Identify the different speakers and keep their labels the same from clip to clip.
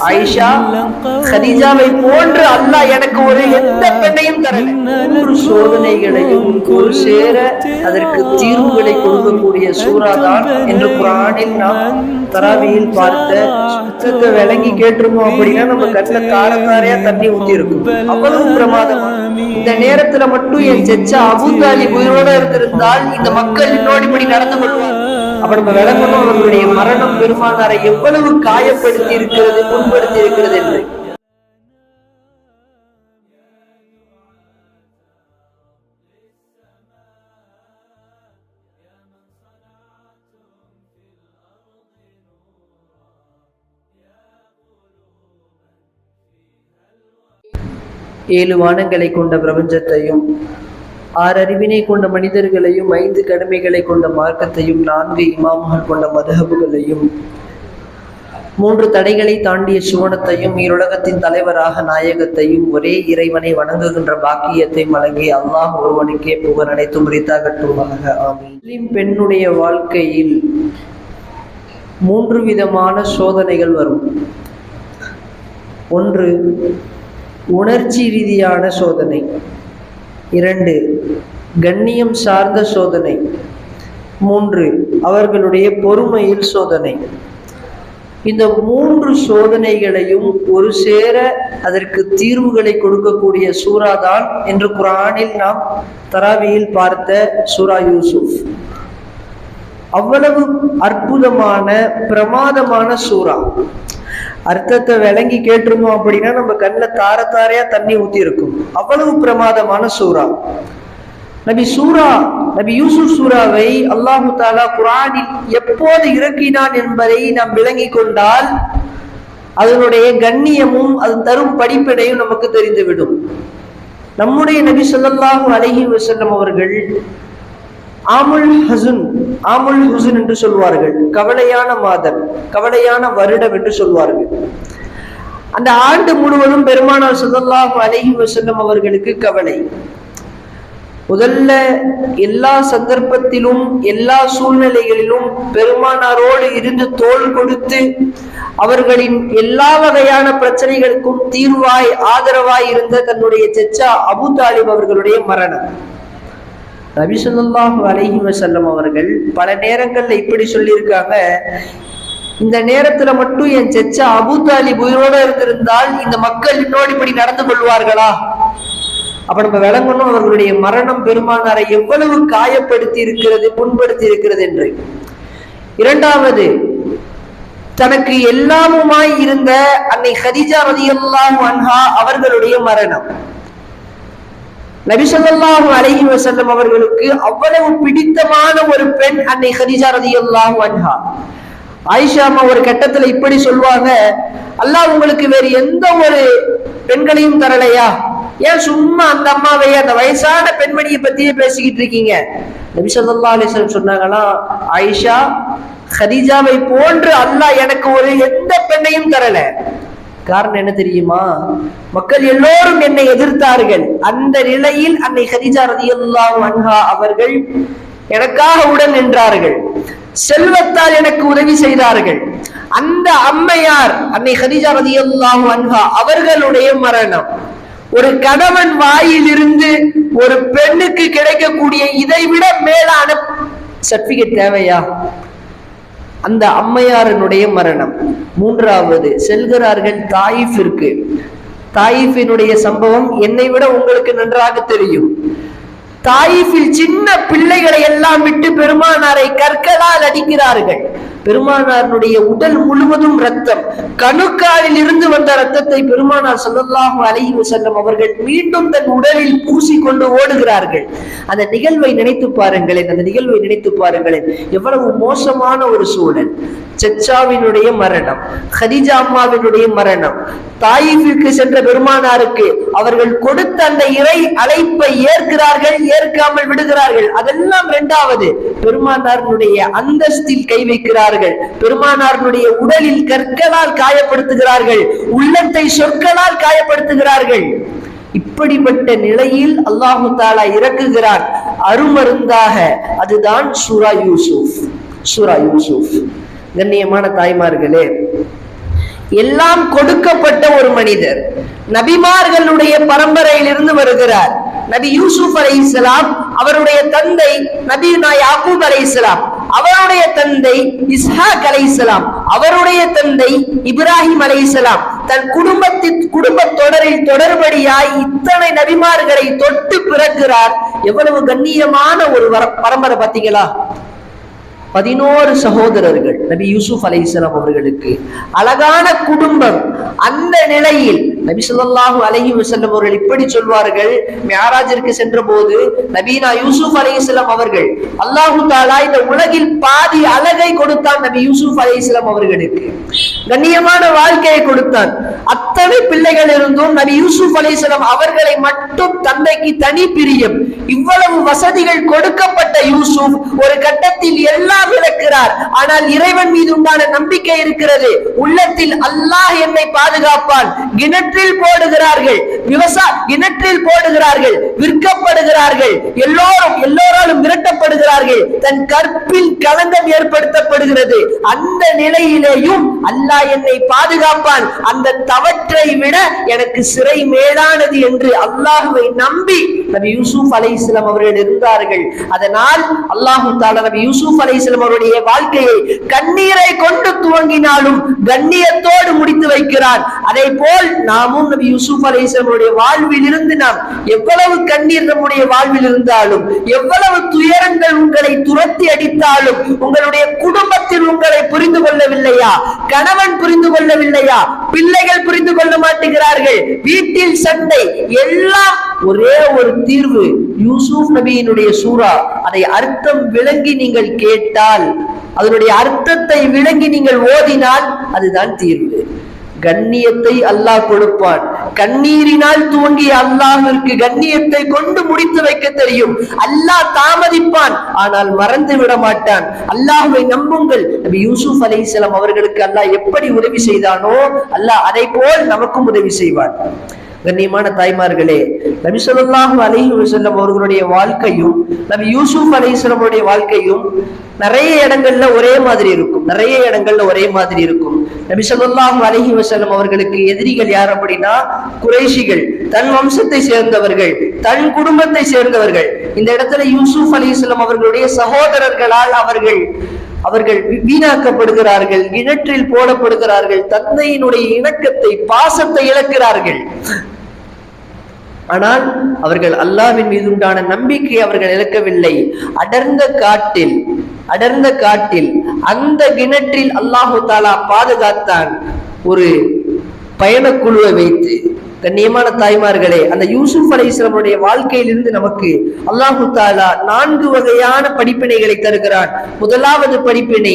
Speaker 1: ஆயிஷா கதீஜாவை போன்று அல்லாஹ் எனக்கு ஒரு எந்த பெண்ணையும் தரல. மூன்று சோதனைகளையும் ஒரு சேர அதற்கு தீர்வுகளை கொடுக்கக்கூடிய சூரா தான் என்று குர்ஆனில் நாம் தராவியில் பார்த்த சுத்தத்தை விளங்கி கேட்டிருந்தோம் அப்படின்னா நம்ம கண்ணுல தாரத்தாரையா தண்ணி ஊத்தி இருக்கும். அவ்வளவு பிரமாதமா. இந்த நேரத்துல மட்டும் என் செச்சா அபூ தாலிப் உயிரோட இருந்திருந்தால் இந்த மக்கள் இன்னொரு இப்படி நடந்து கொள்வாங்க. அப்ப நம்ம விளங்கணும் அவர்களுடைய மரணம் பெருமானாரை எவ்வளவு காயப்படுத்தி இருக்கிறது, புண்படுத்தி இருக்கிறது என்று. ஏழு வானங்களை கொண்ட பிரபஞ்சத்தையும், ஆறு அறிவினை கொண்ட மனிதர்களையும், 5 கடமைகளை கொண்ட மார்க்கத்தையும், 4 இமாம்கள் கொண்ட மதஹபுகளையும், 3 தடைகளை தாண்டிய சுவனத்தையும், ஈருலகத்தின் தலைவராக நாயகத்தையும், ஒரே இறைவனை வணங்குகின்ற பாக்கியத்தை வழங்கி அல்லாஹ் ஒருவனுக்கே புகழ் அனைத்தும் உரித்தாகட்டுமாக. ஆமீன். பெண்ணுடைய வாழ்க்கையில் 3 விதமான சோதனைகள் வரும். 1 உணர்ச்சி ரீதியான சோதனை, 2 கண்ணியம் சார்ந்த சோதனை, 3 அவர்களுடைய பொறுமையில் சோதனை. இந்த 3 சோதனைகளையும் ஒரு சேர அதற்கு தீர்வுகளை கொடுக்கக்கூடிய சூரா தான் என்று குர்ஆனில் நாம் தராவியில் பார்த்த சூரா யூசுப். அவ்வளவு அற்புதமான பிரமாதமான சூரா. அர்த்தத்தை விளங்கி கேட்டிருந்தோம் அப்படின்னா நம்ம கண்ணில் தாரத்தாரையா தண்ணி ஊத்தி இருக்கும். அவ்வளவு பிரமாதமான சூரா. நபி யூசுப் சூராவை அல்லாஹு தஆலா குர்ஆனில் எப்போது இறக்கினான் என்பதை நாம் விளங்கி கொண்டால் அதனுடைய கண்ணியமும் அது தரும் படிப்பினையும் நமக்கு தெரிந்துவிடும். நம்முடைய நபி ஸல்லல்லாஹு அலைஹி வஸல்லம் அவர்கள் ஆமுல் ஹுசுன் என்று சொல்வார்கள். கவலையான மாதம், கவலையான வருடம் என்று சொல்வார்கள். அந்த ஆண்டு முழுவதும் பெருமானார் ஸல்லல்லாஹு அலைஹி வஸல்லம் அவர்களுக்கு கவலை. முதல்ல எல்லா சந்தர்ப்பத்திலும் எல்லா சூழ்நிலைகளிலும் பெருமானாரோடு இருந்து தோள் கொடுத்து அவர்களின் எல்லா வகையான பிரச்சனைகளுக்கும் தீர்வாய் ஆதரவாய் இருந்த தன்னுடைய செச்சா அபூ தாலிப் அவர்களுடைய மரணம். நபி ஸல்லல்லாஹு அலைஹி வஸல்லம் அவர்கள் பல நேரங்கள்ல இப்படி சொல்லியிருக்காங்க, இந்த நேரத்துல மட்டும் என் செச்சா அபூ தாலிப் உயிரோட இருந்திருந்தால் இந்த மக்கள் இன்னொரு இப்படி நடந்து கொள்வார்களா? அப்ப நம்ம விளங்கணும் அவர்களுடைய மரணம் பெருமானாரை எவ்வளவு காயப்படுத்தி இருக்கிறது, புண்படுத்தி இருக்கிறது என்று. 2வது, தனக்கு எல்லாமுமாய் இருந்த அன்னை கதீஜா ரலியல்லாஹு அன்ஹா அவர்களுடைய மரணம். நபி ஸல்லல்லாஹு அலைஹி வஸல்லம் அவர்களுக்கு அவ்வளவு பிடித்தமான ஒரு பெண் அன்னை கதீஜா ரலியல்லாஹு அன்ஹா. ஆயிஷா அம்மா ஒரு கட்டத்துல இப்படி சொல்வாங்க, அல்லாஹ் உங்களுக்கு வேறு எந்த ஒரு பெண்களையும் தரலையா? ஏன் சும்மா அந்த அம்மாவையே, அந்த வயசான பெண்மணியை பத்தியே பேசிக்கிட்டு இருக்கீங்க? நபி ஸல்லல்லாஹு அலைஹி வஸல்லம் சொன்னாங்களா, ஆயிஷா கதீஜாவை போன்று அல்லாஹ் எனக்கு ஒரு எந்த பெண்ணையும் தரல. காரணம் என்ன தெரியுமா? மக்கள் எல்லோரும் என்னை எதிர்த்தார்கள். அந்த நிலையில் அன்னை கதீஜா ரலியல்லாஹு அன்ஹா அவர்கள் எனக்காக உடன் நின்றார்கள். செல்வத்தால் எனக்கு உதவி செய்தார்கள். அந்த அம்மையார் அன்னை கதீஜா ரலியல்லாஹு அன்ஹா அவர்களுடைய மரணம். ஒரு கணவன் வாயிலிருந்து ஒரு பெண்ணுக்கு கிடைக்கக்கூடிய இதைவிட மேலான சர்டிபிகேட் தேவையா? அந்த அம்மையாரனுடைய மரணம். 3வது, செல்கிறார்கள் தாயிஃபிற்கு. தாயிஃபினுடைய சம்பவம் என்னை விட உங்களுக்கு நன்றாக தெரியும். தாயிஃபில் சின்ன பிள்ளைகளை எல்லாம் விட்டு பெருமானாரை கற்களால் அடிக்கிறார்கள். பெருமானாருடைய உடல் முழுவதும் ரத்தம், கணுக்காலில் இருந்து வந்த ரத்தத்தை பெருமானார் ஸல்லல்லாஹு அலைஹி வஸல்லம் அவர்கள் மீண்டும் தன் உடலில் பூசிக்கொண்டு ஓடுகிறார்கள். அந்த நிகழ்வை நினைத்து பாருங்களேன், அந்த நிகழ்வை நினைத்து பாருங்களேன். எவ்வளவு மோசமான ஒரு சூழல். செச்சாவினுடைய மரணம், கதீஜா அம்மாவினுடைய மரணம், தாயிஃபிற்கு சென்ற பெருமானாருக்கு அவர்கள் கொடுத்த அந்த இறை அழைப்பை ஏற்கிறார்கள், ஏற்காமல் விடுகிறார்கள். அதெல்லாம் 2வது. பெருமானாருடைய அந்தஸ்தில் கை வைக்கிறார்கள். பெருமானாருடைய உடலில் கற்களால் காயப்படுத்துகிறார்கள், உள்ளத்தை சொற்களால் காயப்படுத்துகிறார்கள். இப்படிப்பட்ட நிலையில் அல்லாஹு தஆலா இறக்குகிறான் அருமருந்தாக. அதுதான் சூரா யூசுப். கண்ணியமான தாய்மார்களே, எல்லாம் கொடுக்கப்பட்ட ஒரு மனிதர், நபிமார்களுடைய பரம்பரையிலிருந்து வருகிறார். நபி யூசுப் அலைஹிஸ்ஸலாம், அவருடைய தந்தை நபியுனா யாக்கூப் அலைஹிஸ்ஸலாம், அவருடைய தந்தை இஸ்ஹாக் அலைஹிஸ்ஸலாம், அவருடைய தந்தை இப்ராஹிம் அலைஹிஸ்ஸலாம். தன் குடும்ப தொடரில் தொடர்படியாய் இத்தனை நபிமார்களை தொட்டு பிறக்கிறார். எவ்வளவு கண்ணியமான ஒரு பரம்பரை பார்த்தீங்களா? 11 சகோதரர்கள் நபி யூசுப் அலைஹிஸ்ஸலாம் அவர்களுக்கு. அழகான குடும்பம். அந்த நிலையில் நபி ஸல்லல்லாஹு அலைஹி வஸல்லம் அவர்கள் இப்படி சொல்வார்கள், மிஅராஜிற்கு சென்ற போது நபீனா யூசுப் அலைஹிஸ்ஸலாம் அவர்கள், அல்லாஹு தஆலா இந்த உலகில் பாதி அழகை கொடுத்தான் நபி யூசுப் அலைஹிஸ்ஸலாம் அவர்களுக்கு, கண்ணியமான வாழ்க்கையை கொடுத்தான். அத்தனை பிள்ளைகள் இருந்தும் நபி யூசுப் அலைஹிஸ்ஸலாம் அவர்களை மட்டும் தந்தைக்கு தனி பிரியம். இவ்வளவு வசதிகள் கொடுக்கப்பட்ட யூசுப் ஒரு கட்டத்தில் எல்லாம் இழக்கிறார். ஆனால் இறைவன் மீது உண்டான நம்பிக்கை இருக்கிறது. உள்ளத்தில் அல்லாஹ் என்னை பாதுகாப்பான். கிணற்றில் போடுகிறார்கள், கிணற்றில் போடுகிறார்கள், விற்கப்படுகிறார்கள், எல்லோராலும் விரட்டப்படுகிறார்கள், தன் கற்பில் களங்கம் ஏற்படுத்தப்படுகிறது. அந்த நிலையிலேயும் அல்லாஹ் என்னை பாதுகாப்பான், அந்த தவற்றை விட எனக்கு சிறை மேலானது என்று அல்லாஹ்வை நம்பி நபி யூசுப் அலைஹிஸ்ஸலாம் அவர்கள் இருந்தார்கள். அதனால் அல்லாஹ் தஆலா நபி யூசுப் அலைஹிஸ்ஸலாம் அவருடைய வாழ்க்கையை கண்ணீரை கொண்டு துவங்கினாலும் கண்ணியத்தோடு முடித்து வைக்கிறார். அதே போல் நாமும் நபி யூசுப் அலைஹிஸ்ஸலாம் அவருடைய வாழ்வில் இருந்து நாம் எவ்வளவு கண்ணீர் நம்முடைய வாழ்வில் இருந்தாலும், எவ்வளவு துயரங்கள் உங்களை துரத்தி அடித்தாலும், உங்களுடைய குடும்பத்தில் உங்களை புரிந்து கொள்ளவில்லையா, கணவன் புரிந்து கொள்ளவில்லையா, பிள்ளைகள் புரிந்து கொள்ள மாட்டேங்கிறார்கள், வீட்டில் சண்டை, எல்லாம் ஒரே ஒரு தீர்வு யூசுப் நபியினுடைய சூரா. அதை அர்த்தம் விளங்கி நீங்கள் கேட்டால், அதனுடைய அர்த்தத்தை விளங்கி நீங்கள் ஓதினால் அதுதான் தீர்வு. கண்ணியத்தை அல்லாஹ் கொடுப்பான். கண்ணீரினால் துவங்கிய அல்லாஹ்விற்கு கண்ணியத்தை கொண்டு முடித்து வைக்க தெரியும். அல்லாஹ் தாமதிப்பான், ஆனால் மறந்து விட மாட்டான். அல்லாஹ்வை நம்புங்கள். நபி யூசுப் அலைஹிஸ்ஸலாம் அவர்களுக்கு அல்லாஹ் எப்படி உதவி செய்தானோ அல்லாஹ் அதை போல் நமக்கும் உதவி செய்வான். கண்ணியமான தாய்மார்களே, நபி ஸல்லல்லாஹு அலைஹி வஸல்லம் அவர்களுடைய வாழ்க்கையும் நபி யூசுப் அலைஹிஸ்ஸலாம் அவருடைய வாழ்க்கையும் நிறைய இடங்கள்ல ஒரே மாதிரி இருக்கும். நபி ஸல்லல்லாஹு அலைஹி வஸல்லம் அவர்களுக்கு எதிரிகள் யார் அப்படின்னா குறைஷிகள், தன் வம்சத்தை சேர்ந்தவர்கள், தன் குடும்பத்தை சேர்ந்தவர்கள். இந்த இடத்துல யூசுப் அலைஹிஸ்ஸலாம் அவர்களுடைய சகோதரர்களால் அவர்கள் வீணாக்கப்படுகிறார்கள், கிணற்றில் போடப்படுகிறார்கள், தந்தையினுடைய இணக்கத்தை, பாசத்தை இழக்கிறார்கள். ஆனால் அவர்கள் அல்லாஹ்வின் மீது உண்டான நம்பிக்கை அவர்கள் இழக்கவில்லை. அடர்ந்த காட்டில் அந்த கிணற்றில் அல்லாஹு தஆலா பாதுகாத்தான். ஒரு பயணக்குழுவை வைத்து. கண்ணியமான தாய்மார்களே, அந்த யூசுப் அலைஹிஸ்ஸலாமுடைய வாழ்க்கையிலிருந்து நமக்கு அல்லாஹு தஆலா 4 வகையான படிப்பினைகளை தருகிறான். முதலாவது படிப்பினை,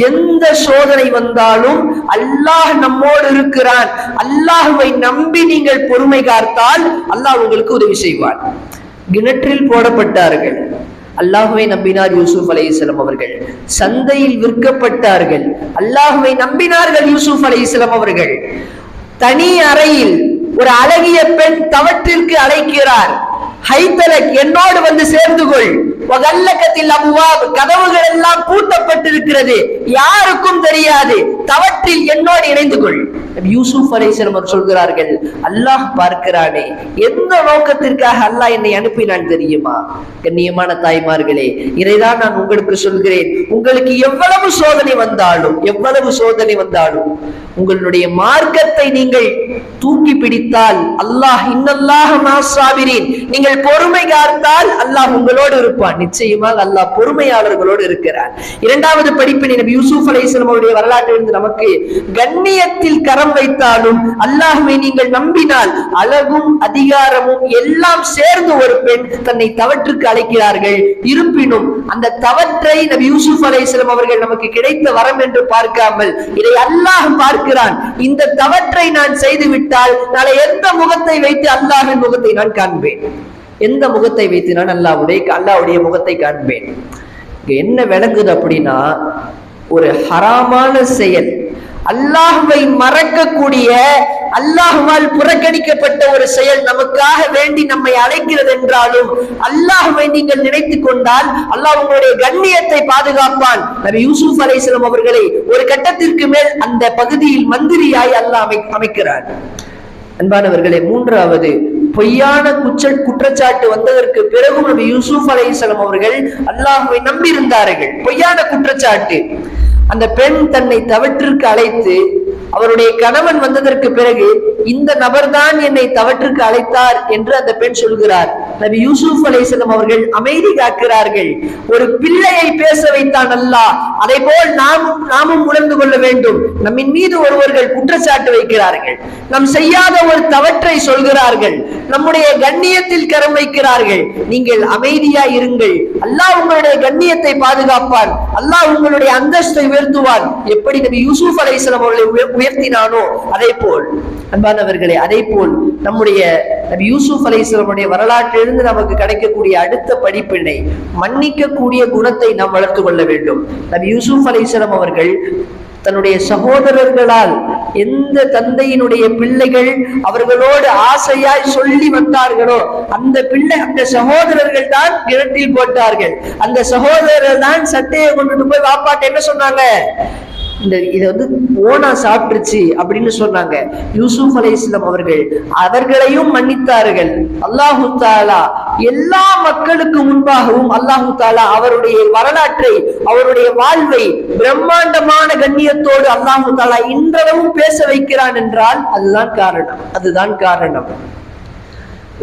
Speaker 1: எந்த சோதனை வந்தாலும் அல்லாஹ் நம்மோடு இருக்கிறான். அல்லாஹ்வை நம்பி நீங்கள் பொறுமை காத்தால் அல்லாஹ் உங்களுக்கு உதவி செய்வான். கிணற்றில் போடப்பட்டார்கள், அல்லாஹ்வை நம்பினார் யூசுப் அலைஹிஸ்ஸலாம் அவர்கள். சந்தையில் விற்கப்பட்டார்கள், அல்லாஹ்வை நம்பினார்கள் யூசுப் அலைஹிஸ்ஸலாம் அவர்கள். தனி அறையில் ஒரு அழகிய பெண் தவற்றிற்கு அழைக்கிறார். ஹைதலக், என்னோடு வந்து சேர்ந்து கொள். வகல்லகத்தில் அபுவாப், கதவுகள் எல்லாம் பூட்டப்பட்டிருக்கிறது, யாருக்கும் தெரியாது, தவற்றில் என்னோடு இணைந்து கொள். யூசுப் அலைஹிஸ்ஸலாம் சொல்கிறார்கள், அல்லாஹ் பார்க்கிறானே, எந்த நோக்கத்திற்காக அல்லாஹ் என்னை அனுப்பினான் தெரியுமா? கண்ணியமான தாய்மார்களே, இதைதான் நான் உங்களுக்கு சொல்கிறேன். உங்களுக்கு எவ்வளவு சோதனை வந்தாலும் உங்களுடைய மார்க்கத்தை நீங்கள் தூக்கி பிடித்தால் அல்லாஹ், இன்னல்லாஹ மஅஸ்ஸாபிரீன், நீங்கள் பொறுமை காத்தால் அல்லாஹ் உங்களோடு இருப்பான். நிச்சயமாக அல்லாஹ் பொறுமையாளர்களோடு இருக்கிறார். இரண்டாவது படிப்பினை, நபி யூசுப் அலைஹிஸ்ஸலாம் அவருடைய வரலாற்றிலிருந்து நமக்கு, கண்ணியத்தில் கரம் வைத்தாலும் அல்லாஹ்வை நீங்கள் நம்பினால் அழகும் அதிகாரமும் எல்லாம் சேர்ந்து ஒரு பெண் தன்னை தவற்றுக்கு அழைக்கிறார்கள். இருப்பினும் அந்த தவற்றை நபி யூசுப் அலைஹிஸ்ஸலாம் அவர்கள் நமக்கு கிடைத்த வரம் என்று பார்க்காமல் இதை அல்லாஹ் பார்க்கிறான். இந்த தவற்றை நான் செய்து விட்டால் நாளை எந்த முகத்தை வைத்து அல்லாஹ்வின் முகத்தை நான் காண்பேன்? எந்த முகத்தை வைத்து நான் அல்லாஹ்வுடைய முகத்தை காண்பேன்? என்ன விளங்குது அப்படின்னா, ஒரு ஹராமான செயல் அல்லாஹ்வை மறக்கக்கூடிய, அல்லாஹ்வால் புறக்கணிக்கப்பட்ட ஒரு செயல் நமக்காக வேண்டி நம்மை அழைக்கிறது என்றாலும் அல்லாஹ்வை நீங்கள் நினைத்துக் கொண்டால் அல்லாஹ் உங்களுடைய கண்ணியத்தை பாதுகாப்பான். நபி யூசுப் அலைஹிஸ்ஸலாம் அவர்களை ஒரு கட்டத்திற்கு மேல் அந்த பகுதியில் மந்திரியாய் அல்லாஹ் அமைக்கிறார். அன்பானவர்களே, மூன்றாவது பொய்யான குற்றச்சாட்டு வந்ததற்கு பிறகு நபி யூசுப் அலைஹிஸ்ஸலாம் அவர்கள் அல்லாஹ்வை நம்பியிருந்தார்கள். பொய்யான குற்றச்சாட்டு, அந்த பெண் தன்னை தவற்றிற்கு அழைத்து அவருடைய கணவன் வந்ததற்கு பிறகு இந்த நபர்தான் என்னை தவற்றுக்கு அழைத்தார் என்று அந்த பெண் சொல்கிறார். நபி யூசுப் அலைஹிஸ்ஸலாம் அவர்கள் அமைதி காக்கிறார்கள். ஒரு பிள்ளையை பேச வைத்தான் அல்லாஹ், அதை போல் நாமும் உணர்ந்து கொள்ள வேண்டும். நம்மின் மீது ஒருவர்கள் குற்றச்சாட்டு வைக்கிறார்கள், நாம் செய்யாத ஒரு தவற்றை சொல்கிறார்கள், நம்முடைய கண்ணியத்தில் கரம் வைக்கிறார்கள். நீங்கள் அமைதியா இருங்கள், அல்லாஹ் உங்களுடைய கண்ணியத்தை பாதுகாப்பான், அல்லாஹ் உங்களுடைய அந்தஸ்தை உயர்த்துவான். எப்படி நபி யூசுப் அலைஹிஸ்ஸலாம் அவர்களை உயர்த்தினானோ அதே போல் அன்பானவர்களே, அதே போல் நம்முடைய நபி யூசுப் அலைஹிஸ்ஸலாமுடைய வரலாற்றிலிருந்து நமக்கு கிடைக்கக்கூடிய அடுத்த படிப்பினை, மன்னிக்கக்கூடிய குணத்தை நாம் வளர்த்து கொள்ள வேண்டும். நபி யூசுப் அலைஹிஸ்ஸலாம் அவர்கள் தன்னுடைய சகோதரர்களால் எந்த தந்தையினுடைய பிள்ளைகள் அவர்களோடு ஆசையாய் சொல்லி வந்தார்களோ அந்த சகோதரர்கள் தான் கிணற்றில் போட்டார்கள். அந்த சகோதரர்கள் தான் சட்டையை கொண்டுட்டு போய் வாப்பாட்ட என்ன சொன்னாங்க, இதை ஓனா சாப்பிட்டுருச்சு அப்படின்னு சொன்னாங்க. யூசுப் அலைஹிஸ்ஸலாம் அவர்கள் அவர்களையும் மன்னித்தார்கள். அல்லாஹு தஆலா எல்லா மக்களுக்கு முன்பாகவும் அல்லாஹு தஆலா அவருடைய வரலாற்றை, அவருடைய வாழ்வை பிரம்மாண்டமான கண்ணியத்தோடு அல்லாஹு தஆலா இன்றளவும் பேச வைக்கிறான் என்றால் அதுதான் காரணம்.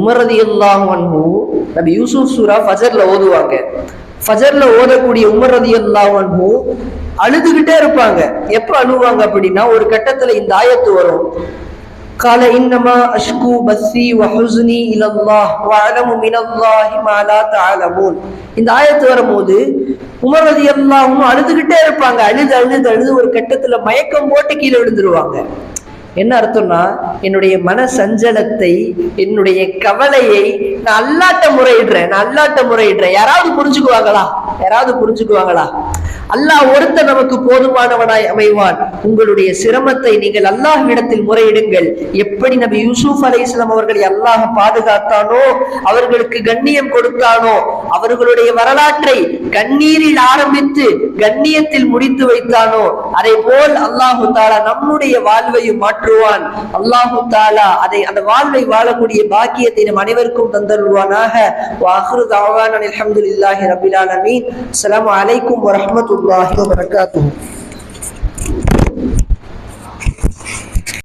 Speaker 1: உமர் ரலியல்லாஹு அன்ஹு நபி யூசுப் சூரா ஃபஜர்ல ஓதுவாங்க. ஃபஜர்ல ஓதக்கூடிய உமர் ரலியல்லாஹு அன்ஹு அழுதுகிட்டே இருப்பாங்க. எப்ப அழுவாங்க அப்படின்னா, ஒரு கட்டத்துல இந்த ஆயத்து வரும், قال انما اشكو بثي وحزني الى الله واعلم من الله ما لا تعلمون. இந்த ஆயத்து வரும்போது உமர் ரலியல்லாஹு அன்ஹு அழுதுகிட்டே இருப்பாங்க. அழுது ஒரு கட்டத்துல மயக்கம் போட்டு கீழே விழுந்துருவாங்க. என்ன அர்த்தம்னா, என்னுடைய மன சஞ்சலத்தை, என்னுடைய கவலையை நான் அல்லாட்ட முறையிடுறேன். யாராவது புரிஞ்சுக்குவாங்களா? அல்லாஹ் ஒருத்தர் நமக்கு போதுமானவனாய் அமைவான். உங்களுடைய சிரமத்தை நீங்கள் அல்லாஹ்விடத்தில் முறையிடுங்கள். எப்படி நபி யூசுப் அலைஹிஸ்ஸலாம் அவர்களை அல்லாஹ் பாதுகாத்தானோ, அவர்களுக்கு கண்ணியம் கொடுத்தானோ, அவர்களுடைய வரலாற்றை கண்ணீரில் ஆரம்பித்து கண்ணியத்தில் முடித்து வைத்தானோ, அதே போல் அல்லாஹு தஆலா நம்முடைய வாழ்வையும் மாற்றுவான். அல்லாஹு தஆலா அந்த வாழ்வை வாழக்கூடிய பாக்கியத்தை நம் அனைவருக்கும் தந்தருள்வானாக. வஆகிரு தஅவானா அல்ஹம்துலில்லாஹி ரப்பில் ஆலமீன். அஸ்ஸலாமு அலைக்கும் வரஹ்மத்துல்லாஹி வபரகாத்துஹு.